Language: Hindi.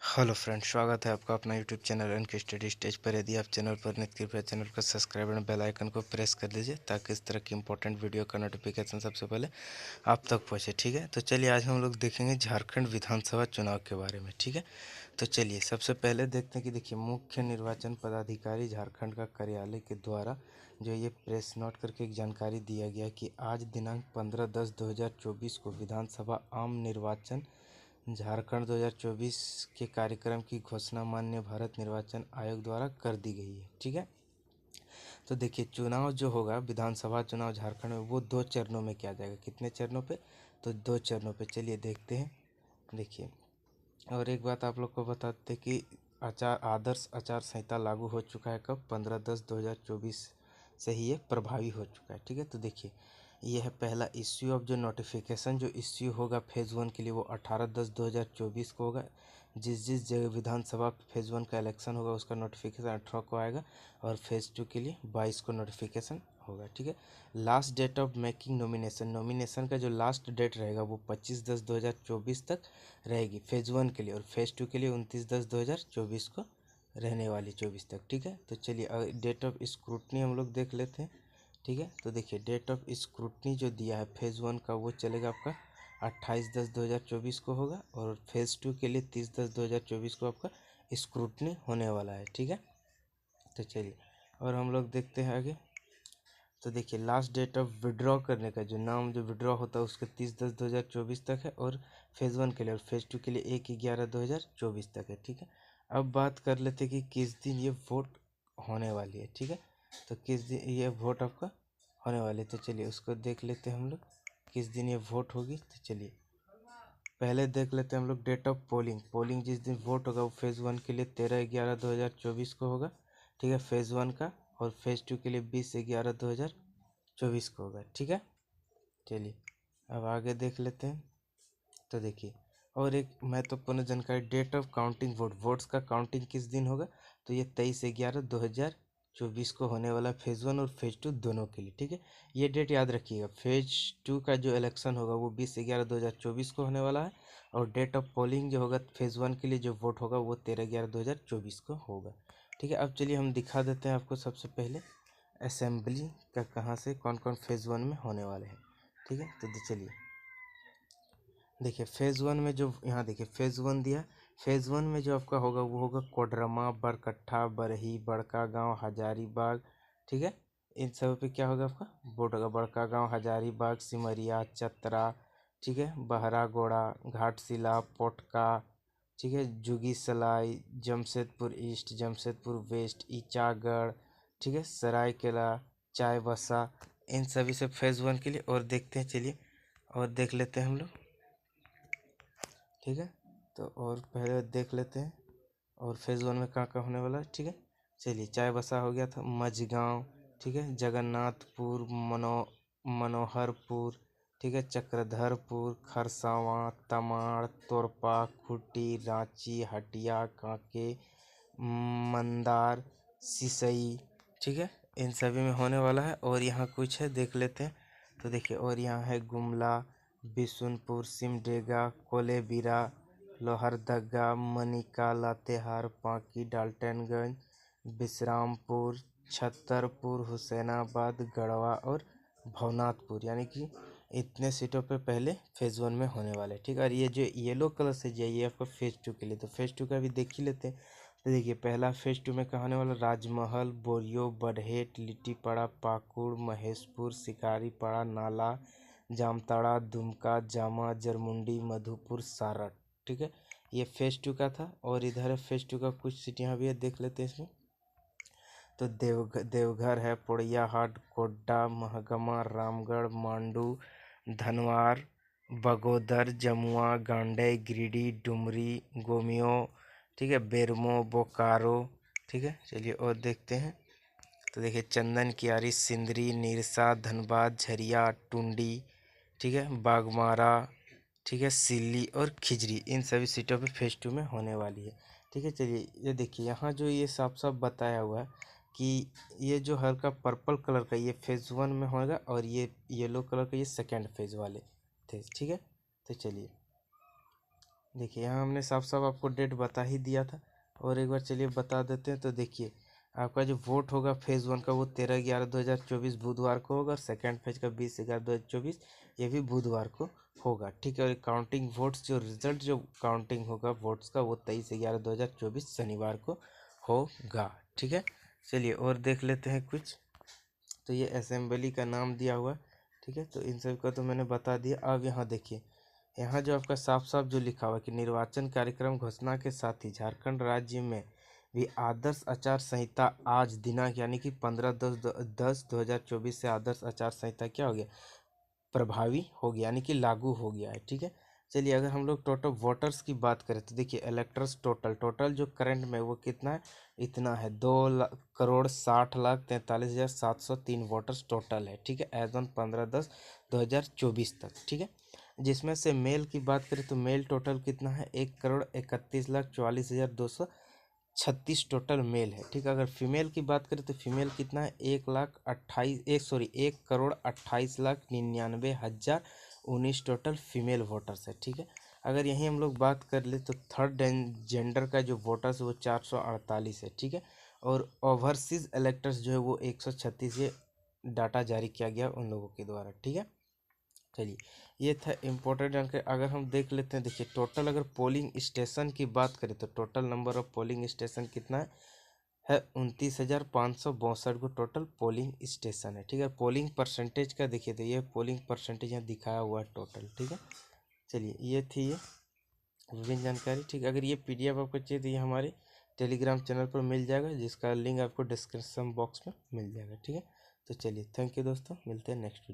हेलो फ्रेंड, स्वागत है आपका अपना यूट्यूब चैनल एन के स्टडी स्टेज पर। यदि आप चैनल पर नित्य, कृपया चैनल को सब्सक्राइब एंड बेल आइकन को प्रेस कर दीजिए ताकि इस तरह की इंपॉर्टेंट वीडियो का नोटिफिकेशन सबसे पहले आप तक पहुंचे। ठीक है, तो चलिए आज हम लोग देखेंगे झारखंड विधानसभा चुनाव के बारे में। ठीक है, तो चलिए सबसे पहले देखते हैं कि देखिए मुख्य निर्वाचन पदाधिकारी झारखंड का कार्यालय के द्वारा जो ये प्रेस नोट करके एक जानकारी दिया गया कि आज दिनांक 15/10/2024 को विधानसभा आम निर्वाचन झारखंड 2024 के कार्यक्रम की घोषणा माननीय भारत निर्वाचन आयोग द्वारा कर दी गई है। ठीक है, तो देखिए चुनाव जो होगा विधानसभा चुनाव झारखंड में वो 2 चरणों में किया जाएगा। कितने चरणों पे? तो 2 चरणों पे। चलिए देखते हैं। देखिए, और एक बात आप लोग को बताते कि आदर्श आचार संहिता लागू हो चुका है कब? 15/10/2024 से ही ये प्रभावी हो चुका है। ठीक है, तो देखिए ये है पहला इश्यू ऑफ जो नोटिफिकेशन जो इश्यू होगा फेज़ 1 के लिए वो 18/10/2024 को होगा। जिस जगह विधानसभा फेज़ 1 का इलेक्शन होगा उसका नोटिफिकेशन 18 को आएगा और फेज़ 2 के लिए 22 को नोटिफिकेशन होगा। ठीक है, last date of making nomination का जो लास्ट डेट रहेगा वो 25/10/2024 तक रहेगी फेज़ 1 के लिए, और फेज़ 2 के लिए 29/10/2024 को रहने वाली 24 तक। ठीक है, तो चलिए डेट ऑफ स्क्रूटनी हम लोग देख लेते हैं। ठीक है, तो देखिए डेट ऑफ स्क्रूटनी जो दिया है फेज़ 1 का वो चलेगा आपका 28/10/2024 को होगा, और फेज़ 2 के लिए 30/10/2024 को आपका स्क्रूटनी होने वाला है। ठीक है, तो चलिए और हम लोग देखते हैं आगे। तो देखिए लास्ट डेट ऑफ विड्रॉ करने का जो नाम जो विड्रॉ होता है उसका 30/10/2024 तक है, और फेज़ 1 के लिए और फेज़ 2 के लिए 1/11/2024 तक है। ठीक है, अब बात कर लेते हैं कि किस दिन ये वोट होने वाली है। ठीक है, तो किस दिन ये वोट आपका होने वाली है, तो चलिए उसको देख लेते हैं हम लोग किस दिन ये वोट होगी। तो चलिए पहले देख लेते हैं हम लोग डेट ऑफ पोलिंग जिस दिन वोट होगा वो फेज़ 1 के लिए 13/11/2024 को होगा। ठीक है, फेज़ 1 का, और फेज़ 2 के लिए 20/11/2024 को होगा। ठीक है, चलिए अब आगे देख लेते हैं। तो देखिए और एक महत्वपूर्ण जानकारी, डेट ऑफ काउंटिंग वोट्स का काउंटिंग किस दिन होगा? तो ये 23/11/2024 को होने वाला फेज़ 1 और फेज़ 2 दोनों के लिए। ठीक है, ये डेट याद रखिएगा। फेज़ 2 का जो इलेक्शन होगा वो 20/11/2024 को होने वाला है, और डेट ऑफ पोलिंग जो होगा फेज़ 1 के लिए जो वोट होगा वो 13/11/2024 को होगा। ठीक है, अब चलिए हम दिखा देते हैं आपको सबसे पहले असेंबली का कहाँ से कौन कौन फेज़ 1 में होने वाले हैं। ठीक है, तो चलिए देखिए फेज़ 1 में जो यहाँ देखिए फेज़ 1 दिया, फेज़ 1 में जो आपका होगा वो होगा कोडरमा, बरकट्ठा, बरही, बड़का गांव, हजारीबाग। ठीक है, इन सब पे क्या होगा आपका वोट होगा। बड़का गांव, हजारीबाग, सिमरिया, चतरा, ठीक है, बहरागोड़ा, घाटशिला, पोटका, ठीक है, जुगी सलाई, जमशेदपुर ईस्ट, जमशेदपुर वेस्ट, ईचागढ़, ठीक है, सरायकेला, चाईबसा, इन सभी से फेज़ 1 के लिए। और देखते हैं, चलिए और देख लेते हैं हम लोग। ठीक है, तो और पहले देख लेते हैं और फेज़ 1 में कहाँ कहाँ होने वाला है। ठीक है, चलिए चाईबसा हो गया था, मझगांव, ठीक है, जगन्नाथपुर, मनोहरपुर, ठीक है, चक्रधरपुर, खरसावां, तमाड़, तोरपा, खूंटी, रांची, हटिया, कांके, मंदार, सिसई। ठीक है, इन सभी में होने वाला है। और यहाँ कुछ है देख लेते हैं। तो देखिए और यहाँ है गुमला, बिशुनपुर, सिमडेगा, कोलेबिरा, लोहरदगा, मनिका, लातेहार, पांकी, डाल्टनगंज, विश्रामपुर, छतरपुर, हुसैनाबाद, गढ़वा और भवनाथपुर, यानी कि इतने सीटों पे पहले फेज़ 1 में होने वाले। ठीक है, और ये जो येलो कलर से जाइए आपका फेज़ 2 के लिए, तो फेज़ 2 का भी देख ही लेते हैं। तो देखिए पहला फेज़ 2 में कहाँ होने वाला? राजमहल, बोरियो, बढ़ेट, लिट्टीपाड़ा, पाकुड़, महेशपुर, शिकारीपाड़ा, नाला, जामताड़ा, दुमका, जामा, जरमुंडी, मधुपुर, सारठ। ठीक है, ये फेज़ 2 का था। और इधर है फेज़ 2 का कुछ सिटियाँ भी है, देख लेते हैं इसमें। तो देवघर है, पोड़ैयाहाट, गोड्डा, महगमा, रामगढ़, मांडू, धनवार, बगोदर, जमुआ, गांडे, गिरिडीह, डुमरी, गोमियो, ठीक है, बेरमो, बोकारो। ठीक है, चलिए और देखते हैं। तो देखिए चंदन कियारी, सिंदरी, निरसा, धनबाद, झरिया, टुंडी, ठीक है, बागमारा, ठीक है, सिल्ली और खिजरी, इन सभी सीटों पे फेज़ 2 में होने वाली है। ठीक है, चलिए ये देखिए यहाँ जो ये साफ साफ बताया हुआ है कि ये जो हल्का पर्पल कलर का ये फेज़ 1 में होगा, और ये येलो कलर का ये सेकेंड फेज़ वाले थे। ठीक है, तो चलिए देखिए यहाँ हमने साफ साफ आपको डेट बता ही दिया था, और एक बार चलिए बता देते हैं। तो देखिए आपका जो वोट होगा फेज़ 1 का वो 13/11/2024 बुधवार को होगा, और सेकेंड फेज का 20/11/2024 ये भी बुधवार को होगा, ठीक है। और काउंटिंग वोट्स जो रिजल्ट जो काउंटिंग होगा वोट्स का वो 23/11/2024 शनिवार को होगा, ठीक है। चलिए और देख लेते हैं कुछ। तो ये असेंबली का नाम दिया हुआ है, ठीक है। तो इन सब का तो मैंने बता दिया। अब यहाँ देखिए, यहाँ जो आपका साफ साफ जो लिखा हुआ है कि निर्वाचन कार्यक्रम घोषणा के साथ ही झारखंड राज्य में भी आदर्श आचार संहिता आज दिनांक यानी कि 15/10/2024 से आदर्श आचार संहिता क्या हो गया, प्रभावी हो गया, यानी कि लागू हो गया है, ठीक है। चलिए अगर हम लोग टोटल वोटर्स की बात करें तो देखिए इलेक्टर्स टोटल जो करंट में वो कितना है, इतना है 2,60,43,703 वोटर्स टोटल है, ठीक है, एज ऑन 15/10/2024 तक, ठीक है। जिसमें से मेल की बात करें तो मेल टोटल कितना है, 1,31,44,236 टोटल मेल है, ठीक है। अगर फीमेल की बात करें तो फीमेल कितना है, 1,28,1,29,99,019 टोटल फीमेल वोटर्स है, ठीक है। अगर यहीं हम लोग बात कर ले तो थर्ड जेंडर का जो वोटर्स है वो 448 है, ठीक है। और ओवरसीज इलेक्टर्स जो है वो 136 ये डाटा जारी किया गया उन लोगों के द्वारा, ठीक है। चलिए ये था इम्पोर्टेंट जानकारी। अगर हम देख लेते हैं, देखिए टोटल अगर पोलिंग स्टेशन की बात करें तो total number of polling station कितना है 29,562 को टोटल पोलिंग स्टेशन है, ठीक है। पोलिंग परसेंटेज का देखिए तो ये पोलिंग परसेंटेज यहाँ दिखाया हुआ है टोटल, ठीक है। चलिए ये थी ये विभिन्न जानकारी, ठीक है। अगर ये PDF आपको चाहिए तो ये हमारे टेलीग्राम चैनल पर मिल जाएगा, जिसका लिंक आपको डिस्क्रिप्शन बॉक्स में मिल जाएगा, ठीक है। तो चलिए थैंक यू दोस्तों, मिलते हैं नेक्स्ट वीडियो।